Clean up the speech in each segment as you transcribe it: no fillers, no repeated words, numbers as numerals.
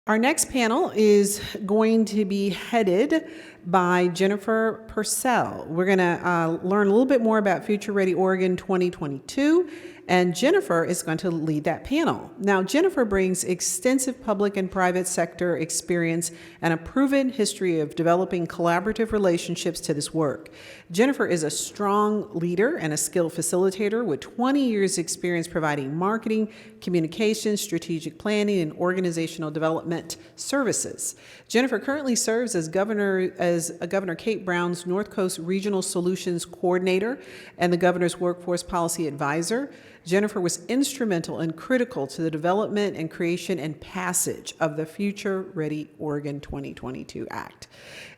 Our next panel is going to be headed by Jennifer Purcell. We're going to learn a little bit more about Future Ready Oregon 2022, and Jennifer is going to lead that panel. Now, Jennifer brings extensive public and private sector experience and a proven history of developing collaborative relationships to this work. Jennifer is a strong leader and a skilled facilitator with 20 years experience providing marketing, communications, strategic planning, and organizational development services. Jennifer currently serves as Governor Kate Brown's North Coast Regional Solutions Coordinator and the Governor's Workforce Policy Advisor. Jennifer was instrumental and critical to the development and creation and passage of the Future Ready Oregon 2022 Act.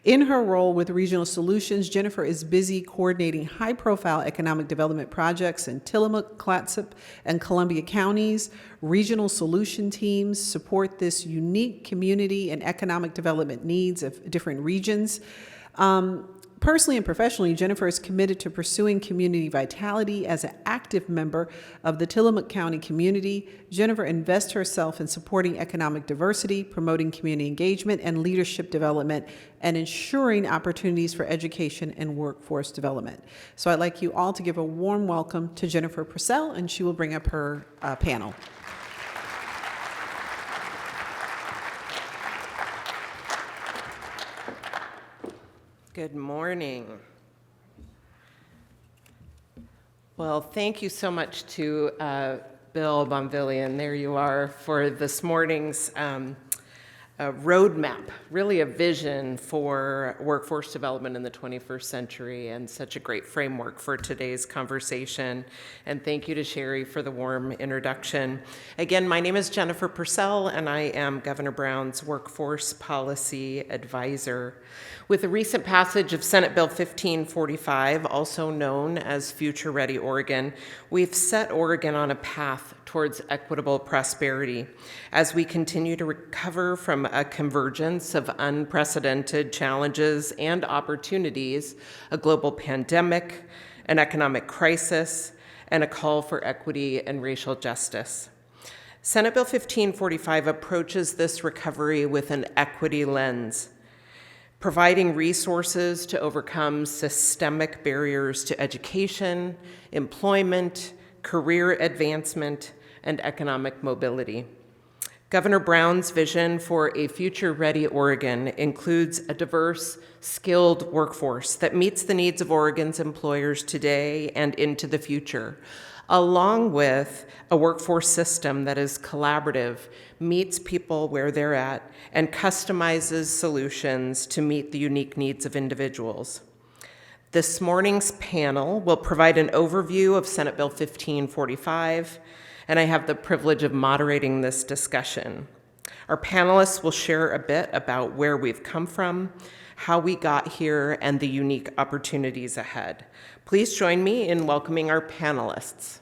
In her role with Regional Solutions, Jennifer is busy coordinating high-profile economic development projects in Tillamook, Clatsop, and Columbia counties. Regional solution teams support this unique community and economic development needs of different regions. Personally and professionally, Jennifer is committed to pursuing community vitality as an active member of the Tillamook County community. Jennifer invests herself in supporting economic diversity, promoting community engagement and leadership development, and ensuring opportunities for education and workforce development. So I'd like you all to give a warm welcome to Jennifer Purcell, and she will bring up her panel. Good morning. Well, thank you so much to Bill Bonvillian, there you are, for this morning's roadmap, really a vision for workforce development in the 21st century and such a great framework for today's conversation. And thank you to Sherry for the warm introduction. Again, my name is Jennifer Purcell, and I am Governor Brown's Workforce Policy Advisor. With the recent passage of Senate Bill 1545, also known as Future Ready Oregon, we've set Oregon on a path towards equitable prosperity as we continue to recover from a convergence of unprecedented challenges and opportunities, a global pandemic, an economic crisis, and a call for equity and racial justice. Senate Bill 1545 approaches this recovery with an equity lens, providing resources to overcome systemic barriers to education, employment, career advancement, and economic mobility. Governor Brown's vision for a future-ready Oregon includes a diverse, skilled workforce that meets the needs of Oregon's employers today and into the future, along with a workforce system that is collaborative, meets people where they're at, and customizes solutions to meet the unique needs of individuals. This morning's panel will provide an overview of Senate Bill 1545, and I have the privilege of moderating this discussion. Our panelists will share a bit about where we've come from, how we got here, and the unique opportunities ahead. Please join me in welcoming our panelists.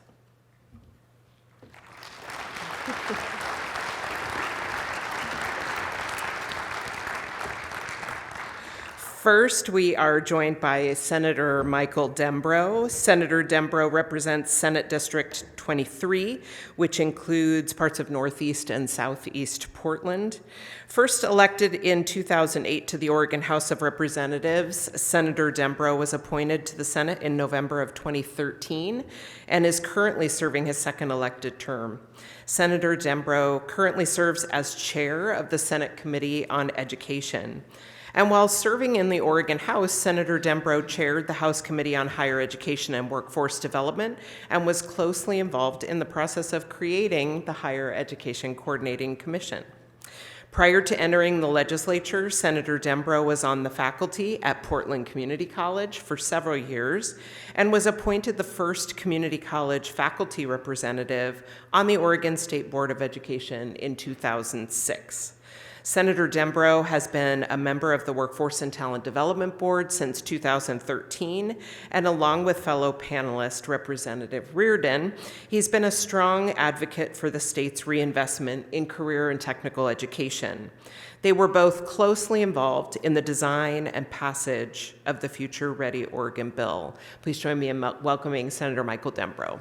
First, we are joined by Senator Michael Dembrow. Senator Dembrow represents Senate District 23, which includes parts of Northeast and Southeast Portland. First elected in 2008 to the Oregon House of Representatives, Senator Dembrow was appointed to the Senate in November of 2013 and is currently serving his second elected term. Senator Dembrow currently serves as chair of the Senate Committee on Education. And while serving in the Oregon House, Senator Dembrow chaired the House Committee on Higher Education and Workforce Development and was closely involved in the process of creating the Higher Education Coordinating Commission. Prior to entering the legislature, Senator Dembrow was on the faculty at Portland Community College for several years and was appointed the first community college faculty representative on the Oregon State Board of Education in 2006. Senator Dembrow has been a member of the Workforce and Talent Development Board since 2013, and along with fellow panelist Representative Reardon, he's been a strong advocate for the state's reinvestment in career and technical education. They were both closely involved in the design and passage of the Future Ready Oregon bill. Please join me in welcoming Senator Michael Dembrow.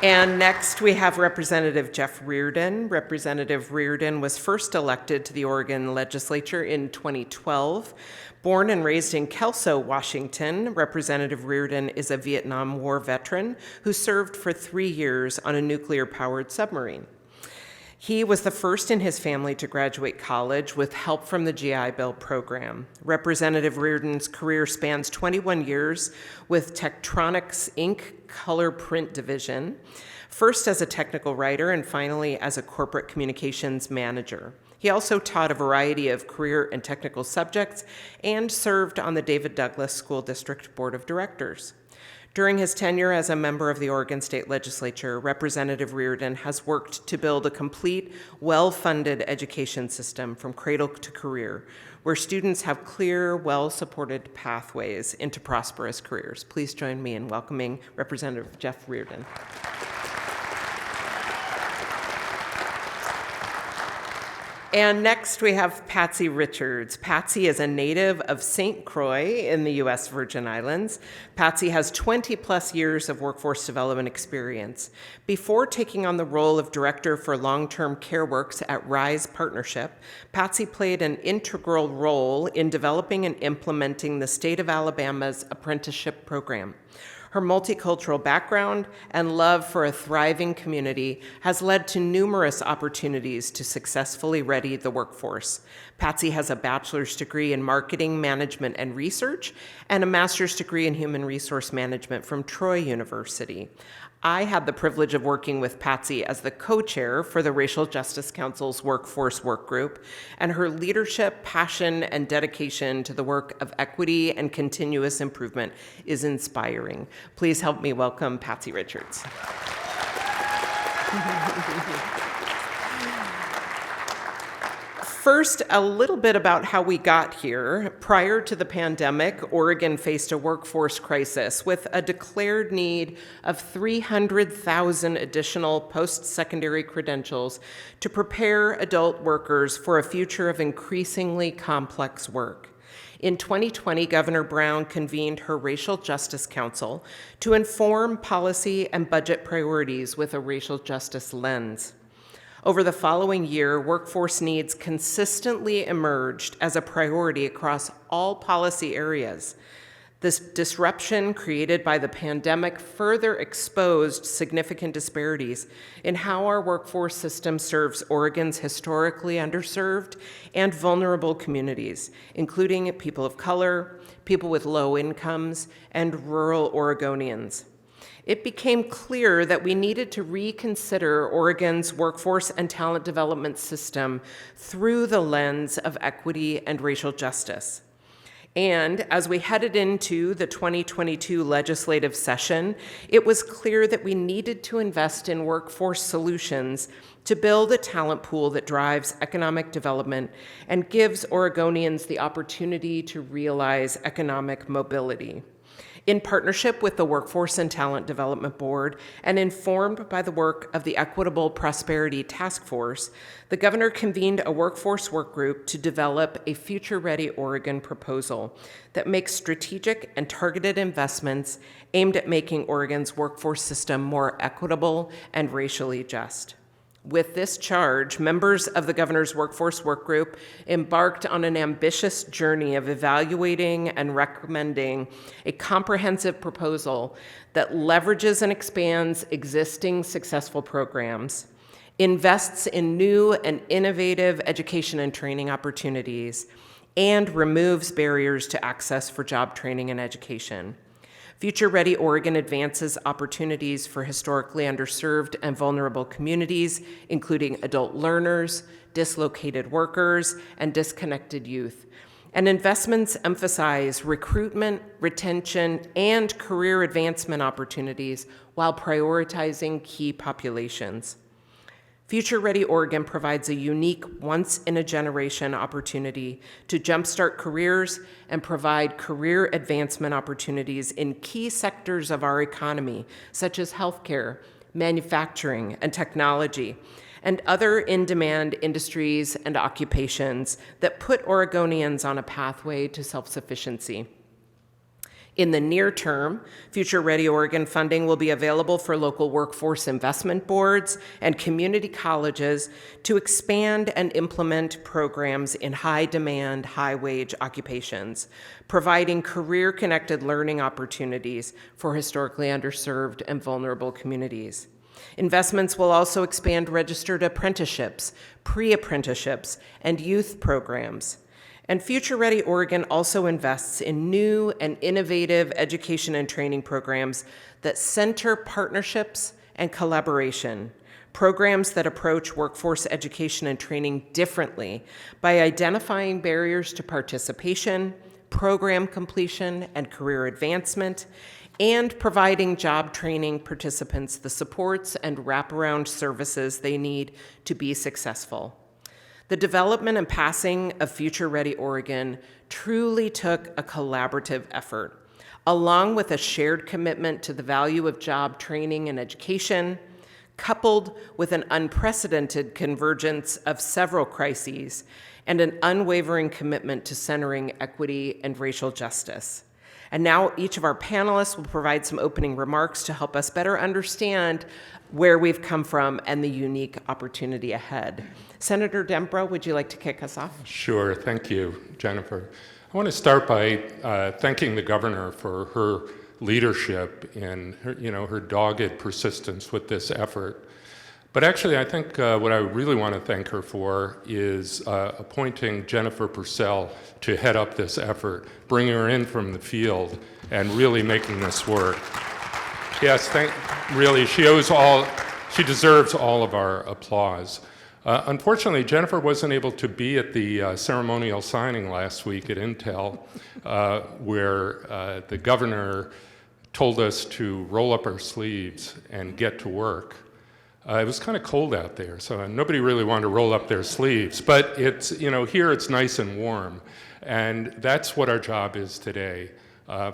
And next, we have Representative Jeff Reardon. Representative Reardon was first elected to the Oregon legislature in 2012. Born and raised in Kelso, Washington, Representative Reardon is a Vietnam War veteran who served for 3 years on a nuclear-powered submarine. He was the first in his family to graduate college with help from the GI Bill program. Representative Reardon's career spans 21 years with Tektronix Inc. Color Print Division, first as a technical writer and finally as a corporate communications manager. He also taught a variety of career and technical subjects and served on the David Douglas School District Board of Directors. During his tenure as a member of the Oregon State Legislature, Representative Reardon has worked to build a complete, well-funded education system from cradle to career, where students have clear, well-supported pathways into prosperous careers. Please join me in welcoming Representative Jeff Reardon. And next we have Patsy Richards. Patsy is a native of St. Croix in the U.S. Virgin Islands. Patsy has 20 plus years of workforce development experience. Before taking on the role of Director for Long-Term Care Works at RISE Partnership, Patsy played an integral role in developing and implementing the state of Alabama's apprenticeship program. Her multicultural background and love for a thriving community has led to numerous opportunities to successfully ready the workforce. Patsy has a bachelor's degree in marketing, management, and research, and a master's degree in human resource management from Troy University. I had the privilege of working with Patsy as the co-chair for the Racial Justice Council's Workforce Workgroup, and her leadership, passion, and dedication to the work of equity and continuous improvement is inspiring. Please help me welcome Patsy Richards. First, a little bit about how we got here. Prior to the pandemic, Oregon faced a workforce crisis with a declared need of 300,000 additional post-secondary credentials to prepare adult workers for a future of increasingly complex work. In 2020, Governor Brown convened her Racial Justice Council to inform policy and budget priorities with a racial justice lens. Over the following year, workforce needs consistently emerged as a priority across all policy areas. This disruption created by the pandemic further exposed significant disparities in how our workforce system serves Oregon's historically underserved and vulnerable communities, including people of color, people with low incomes, and rural Oregonians. It became clear that we needed to reconsider Oregon's workforce and talent development system through the lens of equity and racial justice. And as we headed into the 2022 legislative session, it was clear that we needed to invest in workforce solutions to build a talent pool that drives economic development and gives Oregonians the opportunity to realize economic mobility. In partnership with the Workforce and Talent Development Board and informed by the work of the Equitable Prosperity Task Force, the governor convened a workforce workgroup to develop a future-ready Oregon proposal that makes strategic and targeted investments aimed at making Oregon's workforce system more equitable and racially just. With this charge, members of the governor's workforce workgroup embarked on an ambitious journey of evaluating and recommending a comprehensive proposal that leverages and expands existing successful programs, invests in new and innovative education and training opportunities, and removes barriers to access for job training and education. Future Ready Oregon advances opportunities for historically underserved and vulnerable communities, including adult learners, dislocated workers, and disconnected youth. And investments emphasize recruitment, retention, and career advancement opportunities while prioritizing key populations. Future Ready Oregon provides a unique once-in-a-generation opportunity to jumpstart careers and provide career advancement opportunities in key sectors of our economy, such as healthcare, manufacturing, and technology, and other in-demand industries and occupations that put Oregonians on a pathway to self-sufficiency. In the near term, Future Ready Oregon funding will be available for local workforce investment boards and community colleges to expand and implement programs in high-demand, high-wage occupations, providing career-connected learning opportunities for historically underserved and vulnerable communities. Investments will also expand registered apprenticeships, pre-apprenticeships, and youth programs. And Future Ready Oregon also invests in new and innovative education and training programs that center partnerships and collaboration, programs that approach workforce education and training differently by identifying barriers to participation, program completion, and career advancement, and providing job training participants the supports and wraparound services they need to be successful. The development and passing of Future Ready Oregon truly took a collaborative effort, along with a shared commitment to the value of job training and education, coupled with an unprecedented convergence of several crises and an unwavering commitment to centering equity and racial justice. And now each of our panelists will provide some opening remarks to help us better understand where we've come from and the unique opportunity ahead. Senator Dembrow, would you like to kick us off? Sure, thank you, Jennifer. I want to start by thanking the governor for her leadership and her dogged persistence with this effort. But actually, I think what I really want to thank her for is appointing Jennifer Purcell to head up this effort, bringing her in from the field and really making this work. Yes, really, she deserves all of our applause. Unfortunately, Jennifer wasn't able to be at the ceremonial signing last week at Intel, where the governor told us to roll up our sleeves and get to work. It was kind of cold out there, so nobody really wanted to roll up their sleeves. But it's, here it's nice and warm, and that's what our job is today,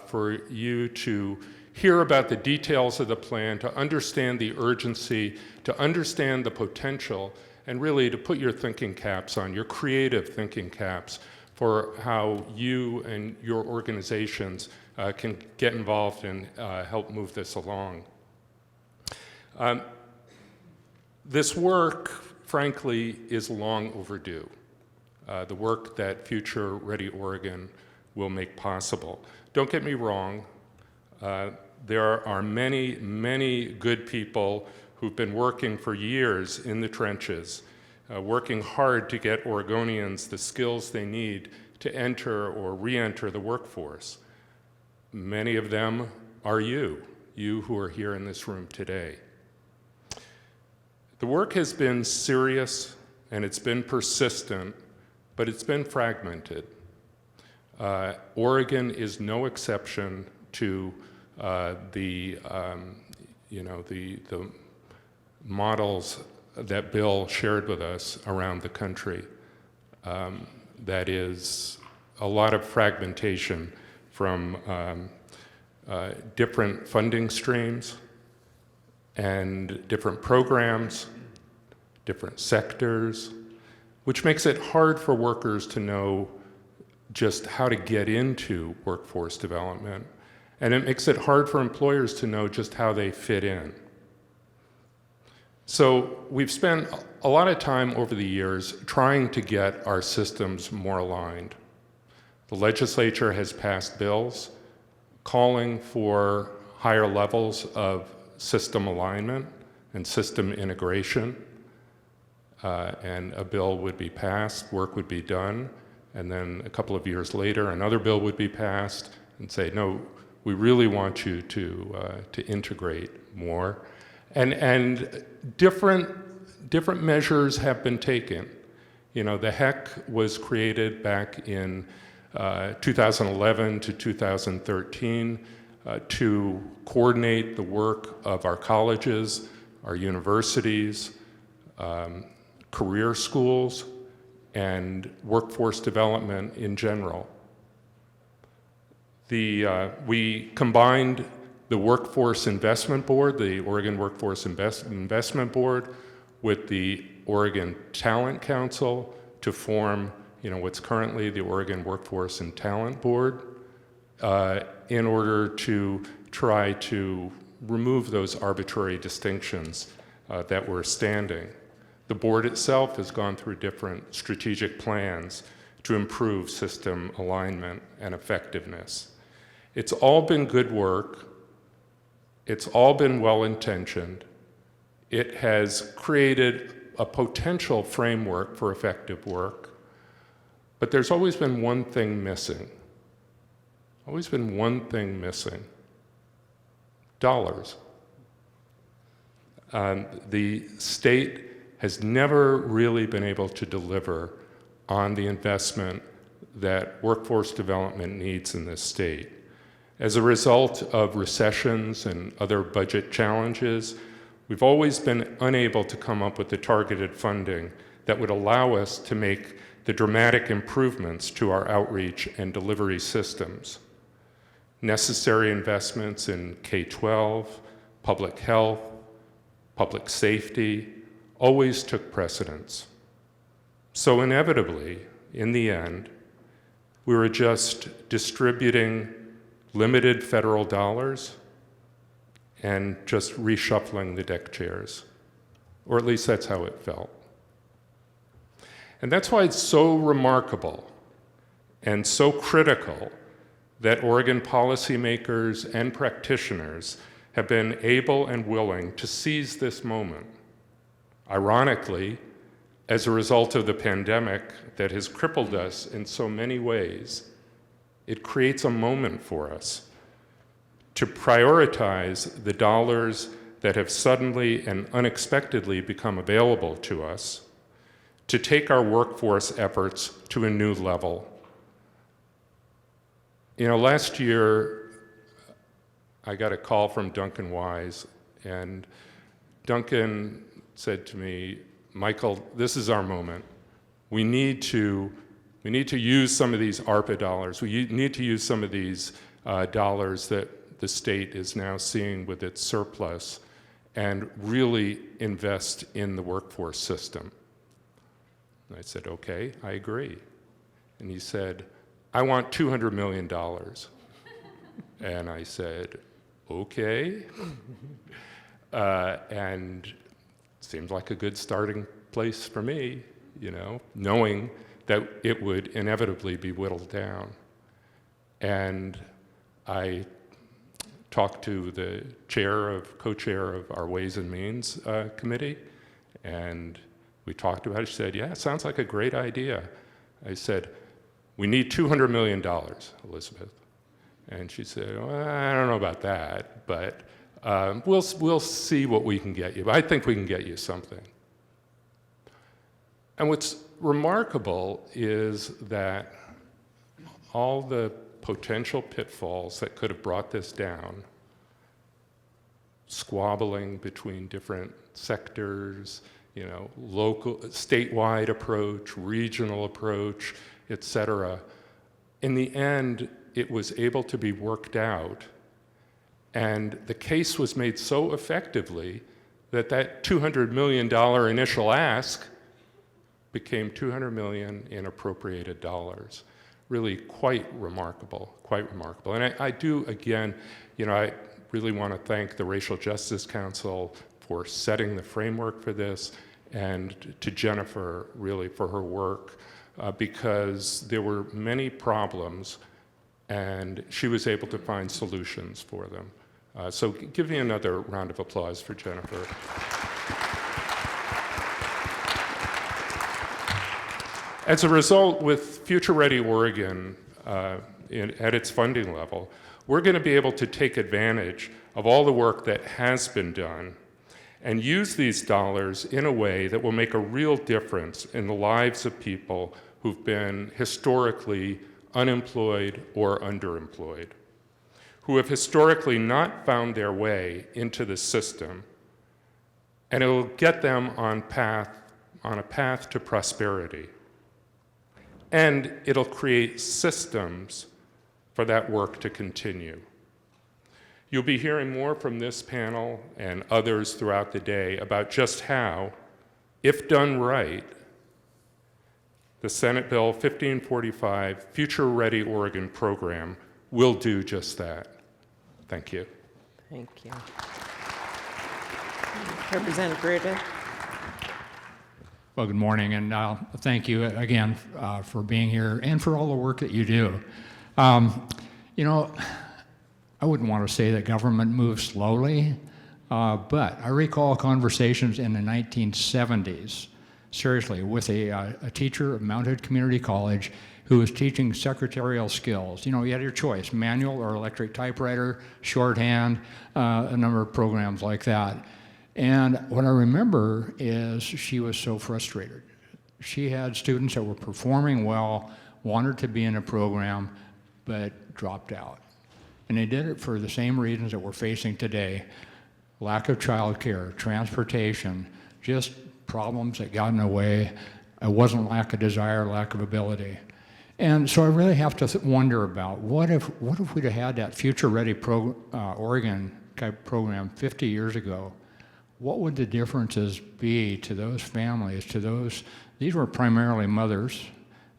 for you to hear about the details of the plan, to understand the urgency, to understand the potential, and really to put your thinking caps on, your creative thinking caps, for how you and your organizations can get involved and help move this along. This work, frankly, is long overdue, the work that Future Ready Oregon will make possible. Don't get me wrong, there are many, many good people who've been working for years in the trenches, working hard to get Oregonians the skills they need to enter or re-enter the workforce. Many of them are you who are here in this room today. The work has been serious and it's been persistent, but it's been fragmented. Oregon is no exception to the models that Bill shared with us around the country. That is a lot of fragmentation from different funding streams and different programs, different sectors, which makes it hard for workers to know just how to get into workforce development. And it makes it hard for employers to know just how they fit in. So we've spent a lot of time over the years trying to get our systems more aligned. The legislature has passed bills calling for higher levels of system alignment and system integration, and a bill would be passed, work would be done, and then a couple of years later another bill would be passed and say, no, we really want you to integrate more. And different measures have been taken. The HECC was created back in 2011 to 2013 to coordinate the work of our colleges, our universities, career schools, and workforce development in general. We combined the Workforce Investment Board, the Oregon Workforce Investment Board, with the Oregon Talent Council to form what's currently the Oregon Workforce and Talent Board. in order to try to remove those arbitrary distinctions that were standing. The board itself has gone through different strategic plans to improve system alignment and effectiveness. It's all been good work. It's all been well-intentioned. It has created a potential framework for effective work, but there's always been one thing missing. Always been one thing missing. Dollars. The state has never really been able to deliver on the investment that workforce development needs in this state. As a result of recessions and other budget challenges, we've always been unable to come up with the targeted funding that would allow us to make the dramatic improvements to our outreach and delivery systems. Necessary investments in K-12, public health, public safety, always took precedence. So inevitably, in the end, we were just distributing limited federal dollars and just reshuffling the deck chairs, or at least that's how it felt. And that's why it's so remarkable and so critical that Oregon policymakers and practitioners have been able and willing to seize this moment. Ironically, as a result of the pandemic that has crippled us in so many ways, it creates a moment for us to prioritize the dollars that have suddenly and unexpectedly become available to us, to take our workforce efforts to a new level. You know, last year, I got a call from Duncan Wise, and Duncan said to me, Michael, this is our moment. We need to use some of these ARPA dollars. We need to use some of these dollars that the state is now seeing with its surplus and really invest in the workforce system. And I said, okay, I agree. And he said, I want $200 million. And I said, okay. And seemed like a good starting place for me, you know, knowing that it would inevitably be whittled down. And I talked to the co-chair of our Ways and Means committee, and we talked about it. She said, yeah, it sounds like a great idea. I said, we need $200 million, Elizabeth. And she said, well, I don't know about that, but we'll see what we can get you. But I think we can get you something. And what's remarkable is that all the potential pitfalls that could have brought this down, squabbling between different sectors, you know, local, statewide approach, regional approach, et cetera, in the end, it was able to be worked out. And the case was made so effectively that that $200 million initial ask became $200 million in appropriated dollars. Really quite remarkable, quite remarkable. And I do, again, you know, I really want to thank the Racial Justice Council for setting the framework for this, and to Jennifer, really, for her work, because there were many problems, and she was able to find solutions for them. So give me another round of applause for Jennifer. As a result, with Future Ready Oregon at its funding level, we're going to be able to take advantage of all the work that has been done and use these dollars in a way that will make a real difference in the lives of people who've been historically unemployed or underemployed, who have historically not found their way into the system, and it will get them on a path to prosperity. And it'll create systems for that work to continue. You'll be hearing more from this panel and others throughout the day about just how, if done right, the Senate Bill 1545 Future Ready Oregon program will do just that. Thank you. Thank you. Representative Reardon. Well, good morning, and thank you again for being here and for all the work that you do. You know, I wouldn't want to say that government moves slowly, but I recall conversations in the 1970s, seriously, with a teacher at Mount Hood Community College who was teaching secretarial skills. You know, you had your choice, manual or electric typewriter, shorthand, a number of programs like that. And what I remember is she was so frustrated. She had students that were performing well, wanted to be in a program, but dropped out. And they did it for the same reasons that we're facing today: lack of childcare, transportation, just problems that got in the way. It wasn't lack of desire, lack of ability. And so I really have to wonder about what if we'd have had that Future Ready Oregon type program 50 years ago? What would the differences be to those families, to those, these were primarily mothers,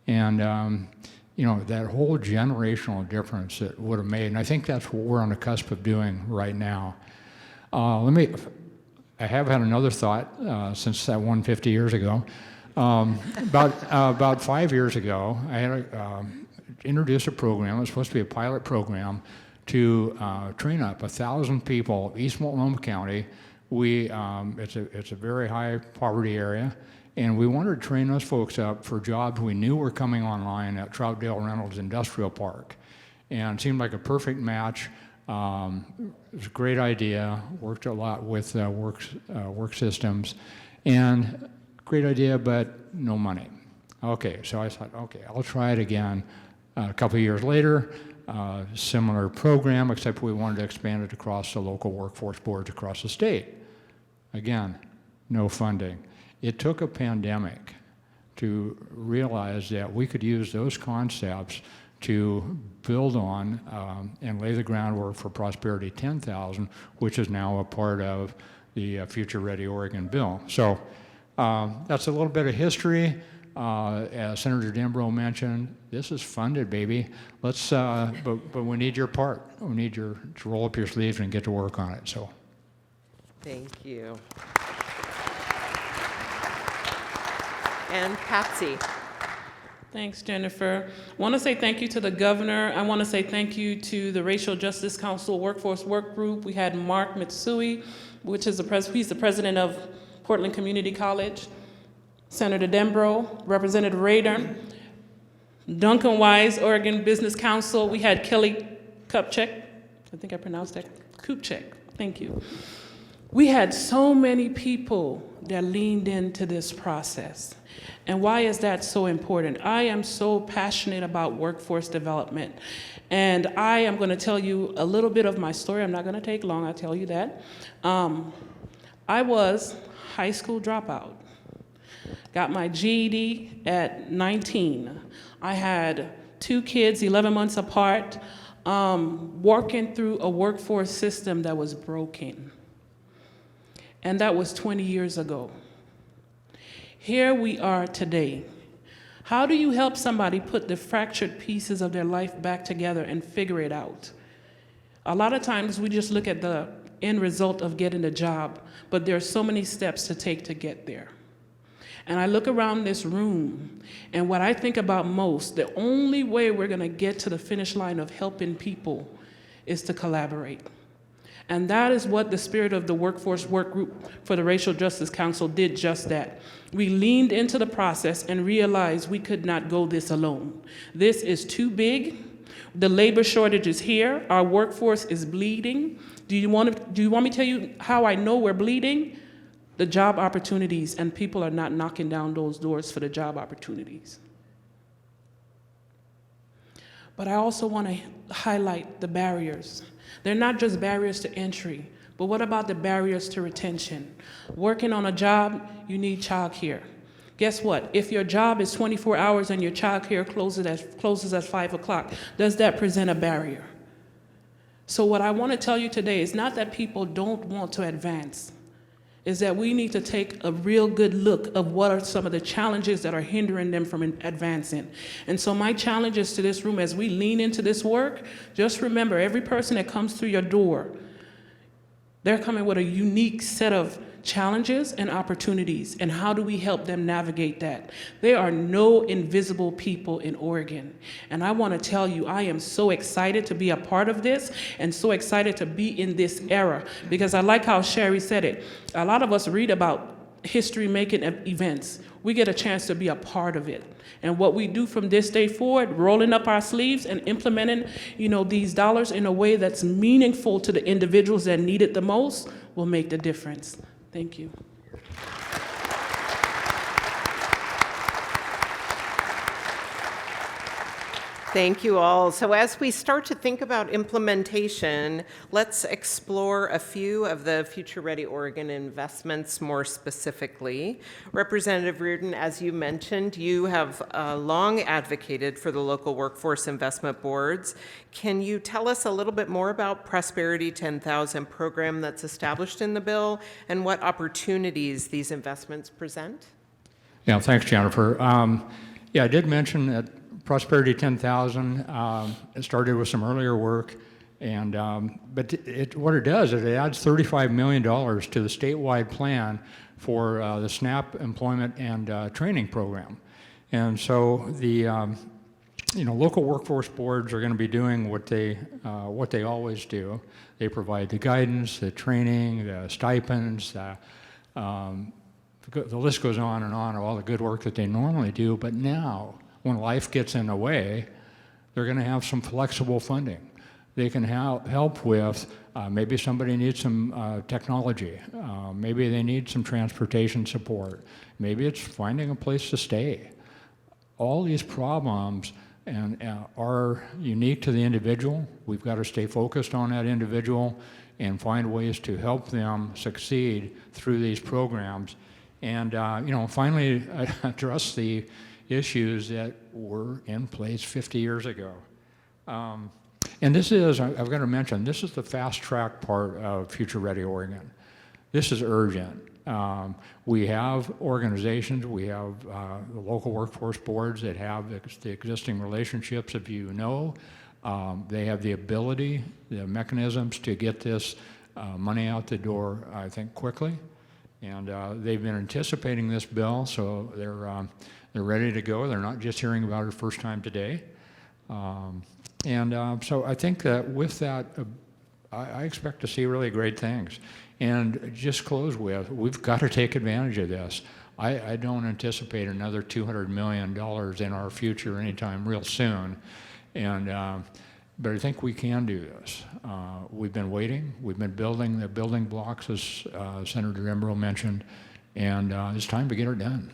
and you know, that whole generational difference that would have made, and I think that's what we're on the cusp of doing right now. I have had another thought since that one 50 years ago. About 5 years ago, I had introduced a program. It was supposed to be a pilot program to train up 1,000 people, East Multnomah County. It's a very high poverty area, and we wanted to train those folks up for jobs we knew were coming online at Troutdale Reynolds Industrial Park. And it seemed like a perfect match. It was a great idea, worked a lot with work systems, and great idea, but no money. Okay, so I thought, okay, I'll try it again. A couple of years later, similar program, except we wanted to expand it across the local workforce boards across the state. Again, no funding. It took a pandemic to realize that we could use those concepts to build on and lay the groundwork for Prosperity 10,000, which is now a part of the Future Ready Oregon bill. So that's a little bit of history. As Senator Dembrow mentioned, this is funded, baby. Let's, but we need your part. We need you to roll up your sleeves and get to work on it. So, Thank you. And Patsy. Thanks, Jennifer. I want to say thank you to the governor. I want to say thank you to the Racial Justice Council Workforce Workgroup. We had Mark Mitsui, which is he's the president of Portland Community College. Senator Dembrow, Representative Reardon, Duncan Wise, Oregon Business Council. We had Kelly Kupchak. I think I pronounced that. Kupchak. Thank you. We had so many people that leaned into this process. And why is that so important? I am so passionate about workforce development. And I am going to tell you a little bit of my story. I'm not going to take long, I'll tell you that. I was high school dropout. Got my GED at 19. I had 2 kids, 11 months apart, working through a workforce system that was broken. And that was 20 years ago. Here we are today. How do you help somebody put the fractured pieces of their life back together and figure it out? A lot of times we just look at the end result of getting a job, but there are so many steps to take to get there. And I look around this room, and what I think about most, the only way we're going to get to the finish line of helping people is to collaborate. And that is what the spirit of the Workforce Workgroup for the Racial Justice Council did, just that. We leaned into the process and realized we could not go this alone. This is too big. The labor shortage is here. Our workforce is bleeding. Do you want me to tell you how I know we're bleeding? The job opportunities, and people are not knocking down those doors for the job opportunities. But I also want to highlight the barriers. They're not just barriers to entry, but what about the barriers to retention? Working on a job, you need childcare. Guess what? If your job is 24 hours and your childcare closes at 5 o'clock, does that present a barrier? So what I want to tell you today is not that people don't want to advance. is that we need to take a real good look of what are some of the challenges that are hindering them from advancing. And so my challenge is to this room, as we lean into this work, just remember, every person that comes through your door, they're coming with a unique set of challenges and opportunities, and how do we help them navigate that? There are no invisible people in Oregon, and I want to tell you, I am so excited to be a part of this and so excited to be in this era, because I like how Sherry said it. A lot of us read about history-making events. We get a chance to be a part of it. And what we do from this day forward, rolling up our sleeves and implementing, these dollars in a way that's meaningful to the individuals that need it the most, will make the difference. Thank you. Thank you all. So as we start to think about implementation, let's explore a few of the Future Ready Oregon investments more specifically. Representative Reardon, as you mentioned, you have long advocated for the local workforce investment boards. Can you tell us a little bit more about Prosperity 10,000 program that's established in the bill and what opportunities these investments present? Yeah, thanks, Jennifer. I did mention that Prosperity 10,000, it started with some earlier work, and but what it does is it adds $35 million to the statewide plan for the SNAP employment and training program. And so the local workforce boards are going to be doing what they always do. They provide the guidance, the training, the stipends, the list goes on and on of all the good work that they normally do, but now, when life gets in the way, they're going to have some flexible funding. They can help with, maybe somebody needs some technology. Maybe they need some transportation support. Maybe it's finding a place to stay. All these problems are unique to the individual. We've got to stay focused on that individual and find ways to help them succeed through these programs. And finally, address the issues that were in place 50 years ago. And this is, I've got to mention, this is the fast track part of Future Ready Oregon. This is urgent. We have organizations, we have the local workforce boards that have the existing relationships, if you know. They have the ability, the mechanisms to get this money out the door, I think, quickly. And they've been anticipating this bill, so they're ready to go. They're not just hearing about it the first time today. So I think that with that, I expect to see really great things. And just close with, we've got to take advantage of this. I don't anticipate another $200 million in our future anytime real soon. But I think we can do this. We've been waiting. We've been building the building blocks, as Senator Dembrow mentioned, and it's time to get it done.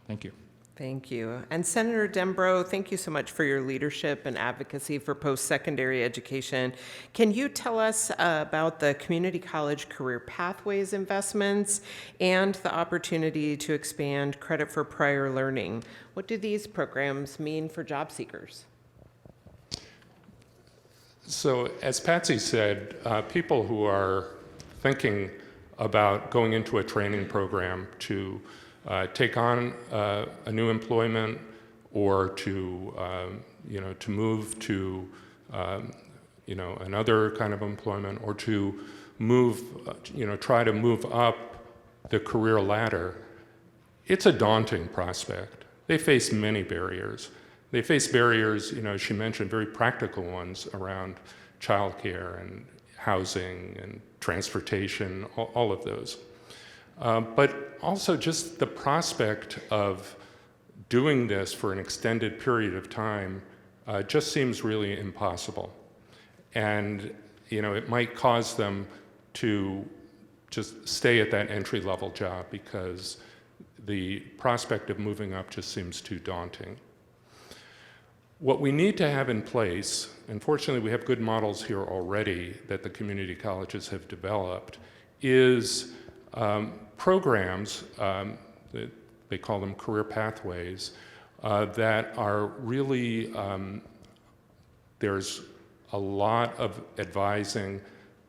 Thank you. Thank you. And Senator Dembrow, thank you so much for your leadership and advocacy for post-secondary education. Can you tell us about the Community College Career Pathways investments and the opportunity to expand credit for prior learning? What do these programs mean for job seekers? So, as Patsy said, people who are thinking about going into a training program to take on a new employment or to move to another kind of employment, or to move try to move up the career ladder, it's a daunting prospect. They face many barriers. They face barriers, she mentioned very practical ones around childcare and housing and transportation, all of those. But also just the prospect of doing this for an extended period of time just seems really impossible. And, it might cause them to just stay at that entry-level job because the prospect of moving up just seems too daunting. What we need to have in place, and fortunately we have good models here already that the community colleges have developed, is programs, they call them career pathways, that are really, there's a lot of advising,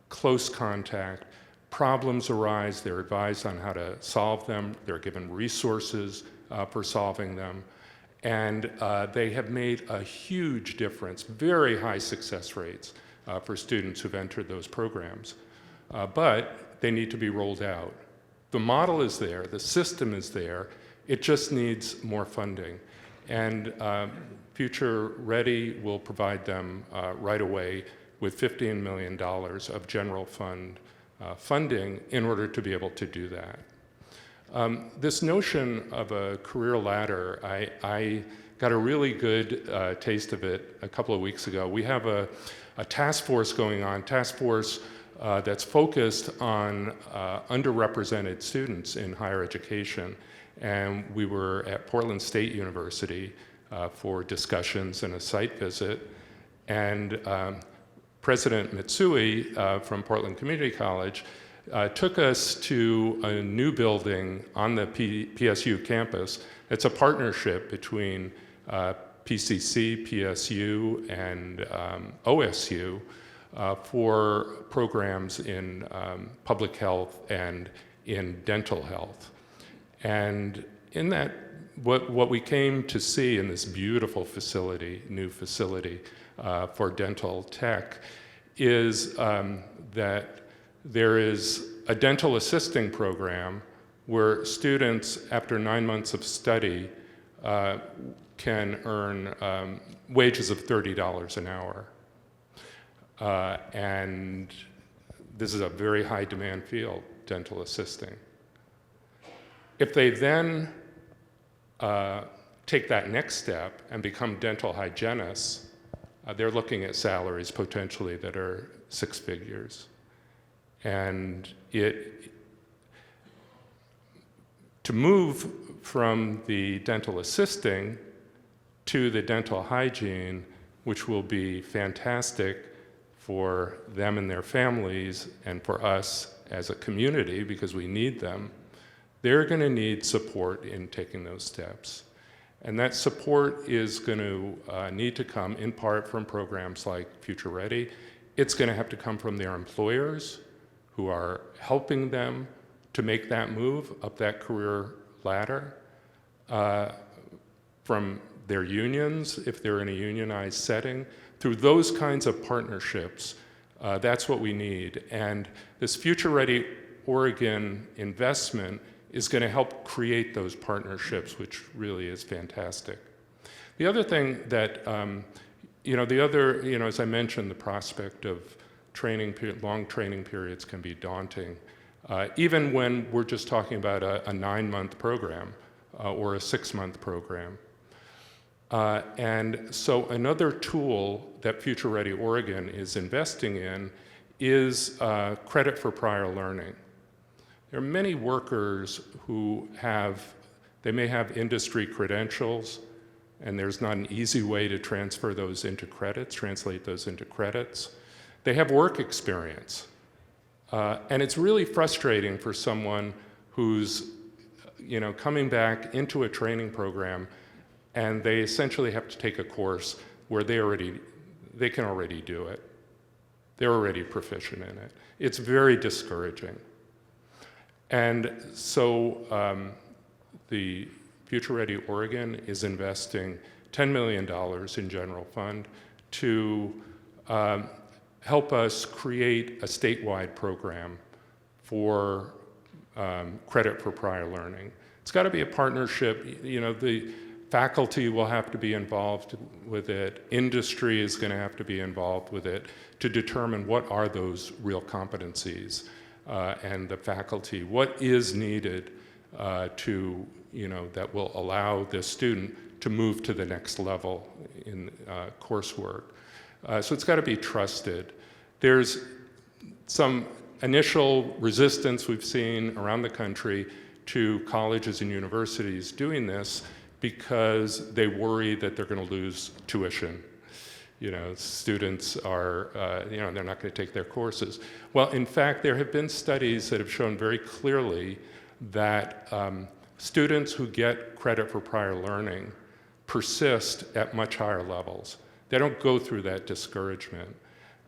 close contact, problems arise, they're advised on how to solve them, they're given resources for solving them, and they have made a huge difference, very high success rates for students who've entered those programs. But they need to be rolled out. The model is there, the system is there, it just needs more funding. And Future Ready will provide them right away with $15 million of general fund funding in order to be able to do that. This notion of a career ladder, I got a really good taste of it a couple of weeks ago. We have a task force going on, that's focused on underrepresented students in higher education. And we were at Portland State University for discussions and a site visit. And President Mitsui from Portland Community College took us to a new building on the PSU campus. It's a partnership between PCC, PSU, and OSU for programs in public health and in dental health. And in that, what we came to see in this beautiful facility, new facility for dental tech, is that there is a dental assisting program where students, after 9 months of study, can earn wages of $30 an hour. And this is a very high demand field, dental assisting. If they then take that next step and become dental hygienists, they're looking at salaries potentially that are 6 figures. And to move from the dental assisting to the dental hygiene, which will be fantastic for them and their families and for us as a community because we need them, they're going to need support in taking those steps. And that support is going to need to come in part from programs like Future Ready. It's going to have to come from their employers who are helping them to make that move up that career ladder, from their unions, if they're in a unionized setting, through those kinds of partnerships. That's what we need. And this Future Ready Oregon investment is going to help create those partnerships, which really is fantastic. The other thing that, as I mentioned, the prospect of long training periods can be daunting, even when we're just talking about a 9-month program or a 6-month program. And so another tool that Future Ready Oregon is investing in is credit for prior learning. There are many workers who they may have industry credentials, and there's not an easy way to translate those into credits. They have work experience. And it's really frustrating for someone who's coming back into a training program, and they essentially have to take a course where they can already do it. They're already proficient in it. It's very discouraging. And so the Future Ready Oregon is investing $10 million in general fund to help us create a statewide program for credit for prior learning. It's got to be a partnership. The faculty will have to be involved with it. Industry is going to have to be involved with it to determine what are those real competencies. And the faculty, what is needed that will allow this student to move to the next level in coursework. So it's got to be trusted. There's some initial resistance we've seen around the country to colleges and universities doing this because they worry that they're going to lose tuition. Students are, they're not going to take their courses. Well, in fact, there have been studies that have shown very clearly that students who get credit for prior learning persist at much higher levels. They don't go through that discouragement.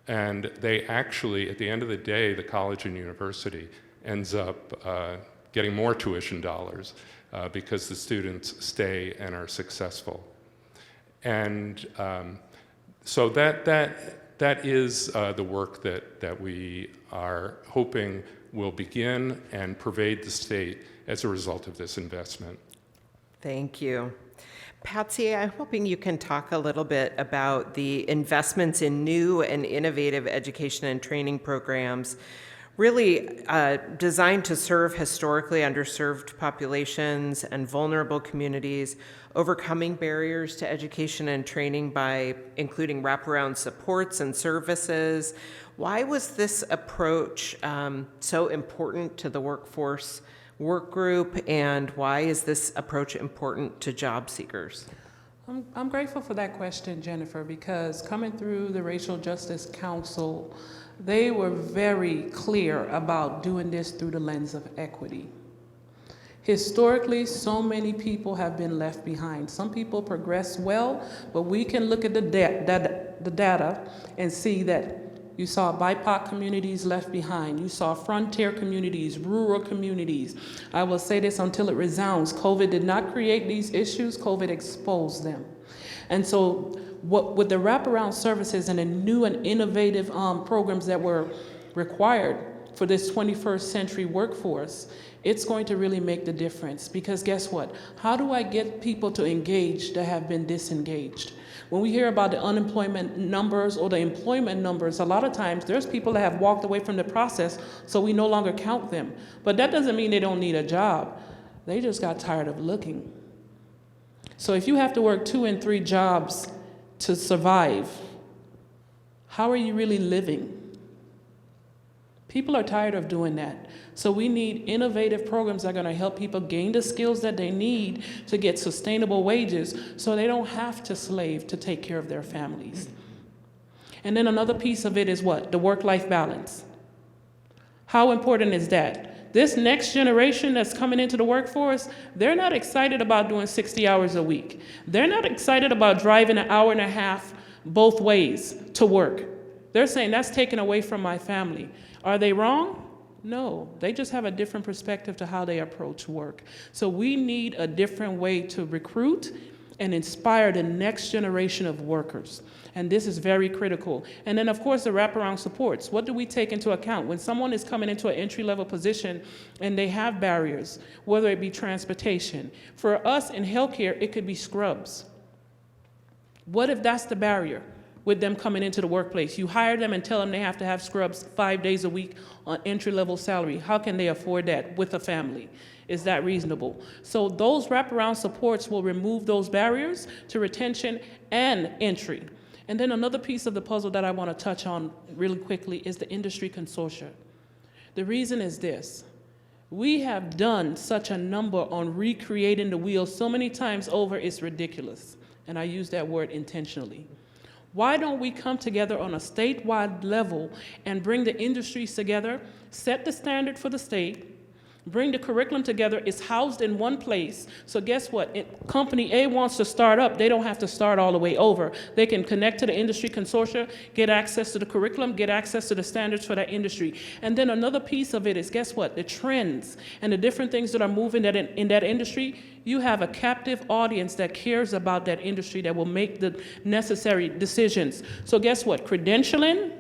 And they actually, at the end of the day, the college and university ends up getting more tuition dollars because the students stay and are successful. And so that is the work that we are hoping will begin and pervade the state as a result of this investment. Thank you. Patsy, I'm hoping you can talk a little bit about the investments in new and innovative education and training programs, really designed to serve historically underserved populations and vulnerable communities, overcoming barriers to education and training by including wraparound supports and services. Why was this approach so important to the workforce work group, and why is this approach important to job seekers? I'm grateful for that question, Jennifer, because coming through the Racial Justice Council, they were very clear about doing this through the lens of equity. Historically, so many people have been left behind. Some people progress well, but we can look at the data and see that you saw BIPOC communities left behind. You saw frontier communities, rural communities. I will say this until it resounds. COVID did not create these issues. COVID exposed them. And so with the wraparound services and the new and innovative programs that were required for this 21st century workforce, it's going to really make the difference. Because guess what? How do I get people to engage that have been disengaged? When we hear about the unemployment numbers or the employment numbers, a lot of times there's people that have walked away from the process, so we no longer count them. But that doesn't mean they don't need a job. They just got tired of looking. So if you have to work 2 and 3 jobs to survive, how are you really living? People are tired of doing that. So we need innovative programs that are going to help people gain the skills that they need to get sustainable wages so they don't have to slave to take care of their families. And then another piece of it is what? The work-life balance. How important is that? This next generation that's coming into the workforce, they're not excited about doing 60 hours a week. They're not excited about driving an hour and a half both ways to work. They're saying that's taken away from my family. Are they wrong? No, they just have a different perspective to how they approach work. So we need a different way to recruit and inspire the next generation of workers. And this is very critical. And then, of course, the wraparound supports. What do we take into account? When someone is coming into an entry-level position and they have barriers, whether it be transportation. For us in healthcare, it could be scrubs. What if that's the barrier with them coming into the workplace? You hire them and tell them they have to have scrubs 5 days a week on entry-level salary. How can they afford that with a family? Is that reasonable? So those wraparound supports will remove those barriers to retention and entry. And then another piece of the puzzle that I want to touch on really quickly is the Industry Consortium. The reason is this. We have done such a number on recreating the wheel so many times over, it's ridiculous. And I use that word intentionally. Why don't we come together on a statewide level and bring the industries together, set the standard for the state, bring the curriculum together, it's housed in one place. So guess what? Company A wants to start up, they don't have to start all the way over. They can connect to the Industry Consortium, get access to the curriculum, get access to the standards for that industry. And then another piece of it is, guess what? The trends and the different things that are moving in that industry, you have a captive audience that cares about that industry that will make the necessary decisions. So guess what? Credentialing.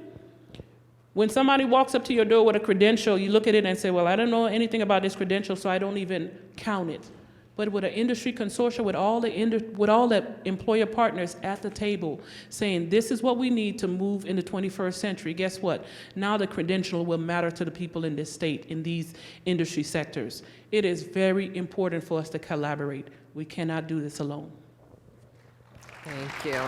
When somebody walks up to your door with a credential, you look at it and say, well, I don't know anything about this credential, so I don't even count it. But with an industry consortium, with all the employer partners at the table saying, this is what we need to move in the 21st century, guess what? Now the credential will matter to the people in this state, in these industry sectors. It is very important for us to collaborate. We cannot do this alone. Thank you.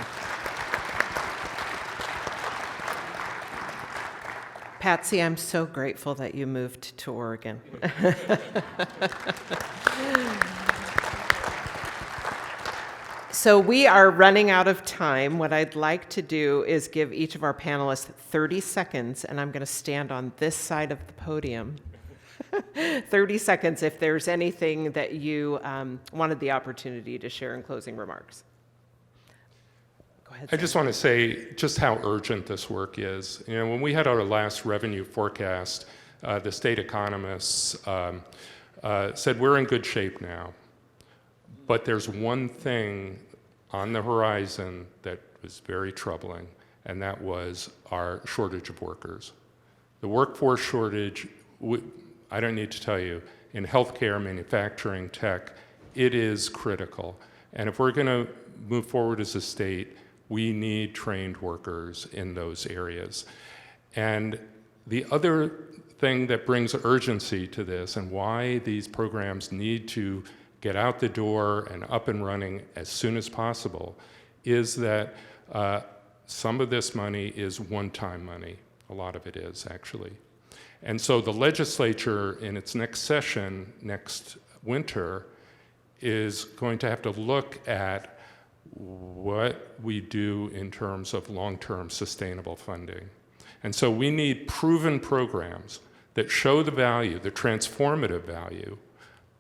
Patsy, I'm so grateful that you moved to Oregon. So we are running out of time. What I'd like to do is give each of our panelists 30 seconds, and I'm going to stand on this side of the podium. 30 seconds if there's anything that you wanted the opportunity to share in closing remarks. Go ahead. I just want to say just how urgent this work is. You know, when we had our last revenue forecast, the state economists said we're in good shape now. But there's one thing on the horizon that was very troubling, and that was our shortage of workers. The workforce shortage, I don't need to tell you, in healthcare, manufacturing, tech, it is critical. And if we're going to move forward as a state, we need trained workers in those areas. And the other thing that brings urgency to this and why these programs need to get out the door and up and running as soon as possible is that some of this money is one-time money. A lot of it is, actually. And so the legislature in its next session, next winter, is going to have to look at what we do in terms of long-term sustainable funding. And so we need proven programs that show the value, the transformative value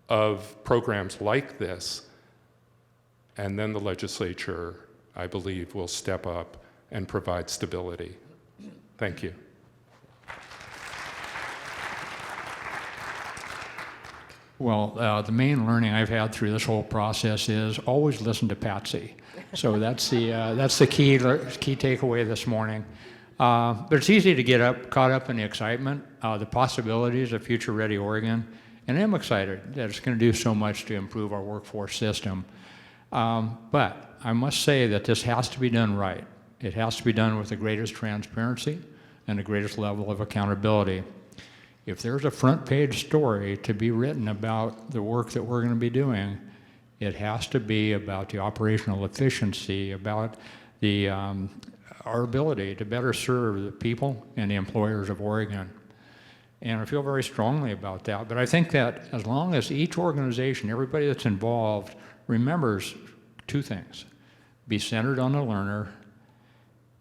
of programs like this, and then the legislature, I believe, will step up and provide stability. Thank you. Well, the main learning I've had through this whole process is always listen to Patsy. So that's the key takeaway this morning. But it's easy to get caught up in the excitement, the possibilities of Future Ready Oregon, and I'm excited that it's going to do so much to improve our workforce system. But I must say that this has to be done right. It has to be done with the greatest transparency and the greatest level of accountability. If there's a front page story to be written about the work that we're going to be doing, it has to be about the operational efficiency, about the our ability to better serve the people and the employers of Oregon. And I feel very strongly about that. But I think that as long as each organization, everybody that's involved, remembers two things: be centered on the learner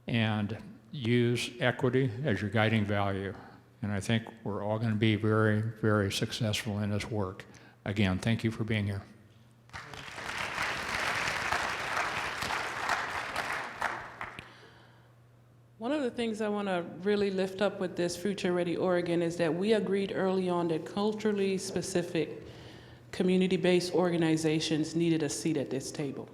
and use equity as your guiding value. And I think we're all going to be very, very successful in this work. Again, thank you for being here. One of the things I want to really lift up with this Future Ready Oregon is that we agreed early on that culturally specific, community-based organizations needed a seat at this table,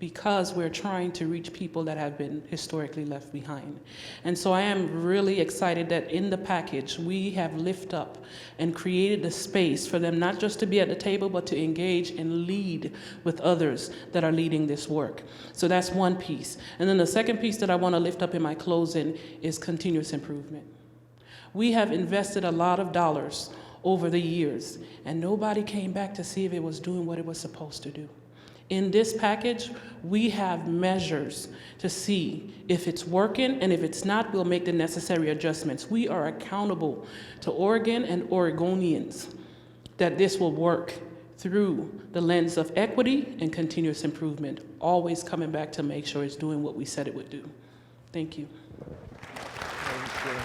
because we're trying to reach people that have been historically left behind. And so I am really excited that in the package, we have lifted up and created a space for them not just to be at the table, but to engage and lead with others that are leading this work. So that's one piece. And then the second piece that I want to lift up in my closing is continuous improvement. We have invested a lot of dollars over the years, and nobody came back to see if it was doing what it was supposed to do. In this package, we have measures to see if it's working, and if it's not, we'll make the necessary adjustments. We are accountable to Oregon and Oregonians that this will work through the lens of equity and continuous improvement, always coming back to make sure it's doing what we said it would do. Thank you. Thank you.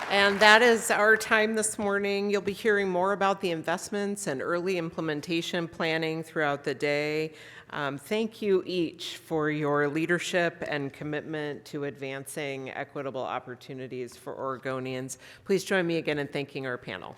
And that is our time this morning. You'll be hearing more about the investments and early implementation planning throughout the day. Thank you each for your leadership and commitment to advancing equitable opportunities for Oregonians. Please join me again in thanking our panel.